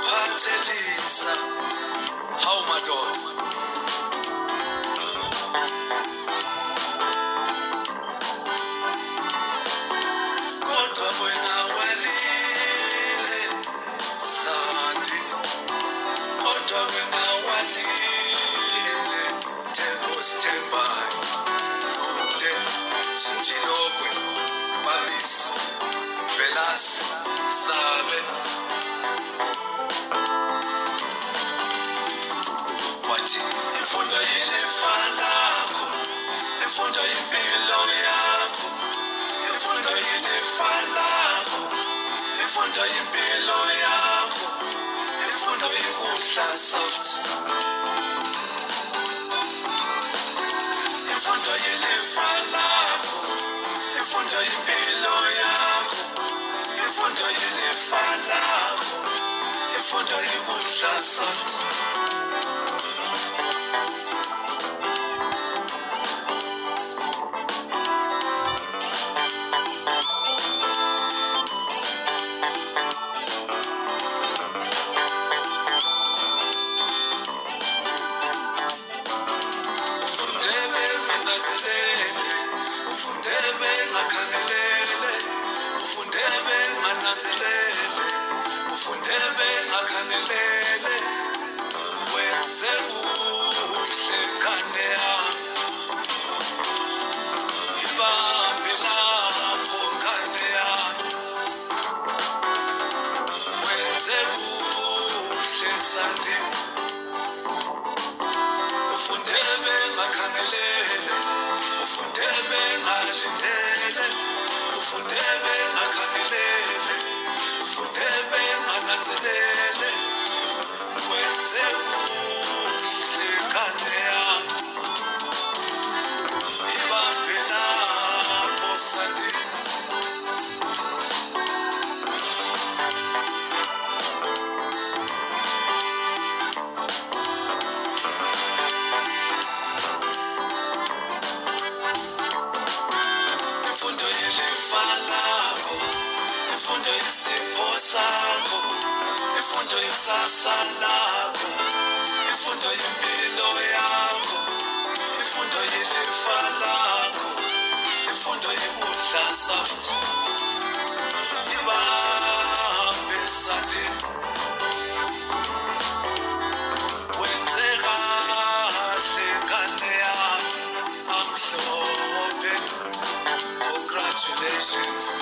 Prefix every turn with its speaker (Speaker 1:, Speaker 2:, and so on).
Speaker 1: Patelisa, how my daughter. Kodwa wena walile, Sandi. Kodwa wena walile, Thembayo. Ude, Shinjilokwe, Babisi, Velasi, Sabe. Wathi imfundo yelifa lakho, imfundo yempilo yakho, imfundo yelifa lakho, imfundo yempilo yakho, imfundo yokudla soft, imfundo yelifa lakho, imfundo yempilo yakho, imfundo yelifa lakho, imfundo yokudla soft. Ufundebe ngakhangelele, ufundebe ngananzelele, ufundebe ngakhangelele, wenze kuhle ngane yami, ibambe lapho ngane yami, wenze kuhle Sandi, ufundebe ngakhangelele, ufundebe ngalindele, ufundebe ngakhangelele, ufundebe ngananzelele, wenze kuhle ngane yami, ibambe lapho Sandi. Imfundo yelifa lakho, imfundo yesipho sakho, imfundo yekusasa lakho, imfundo yempilo yakho, imfundo yelifa lakho, imfundo yokudla soft, ibambe Sandi, wenze kahle ngane yami, amhlophe. Congratulations.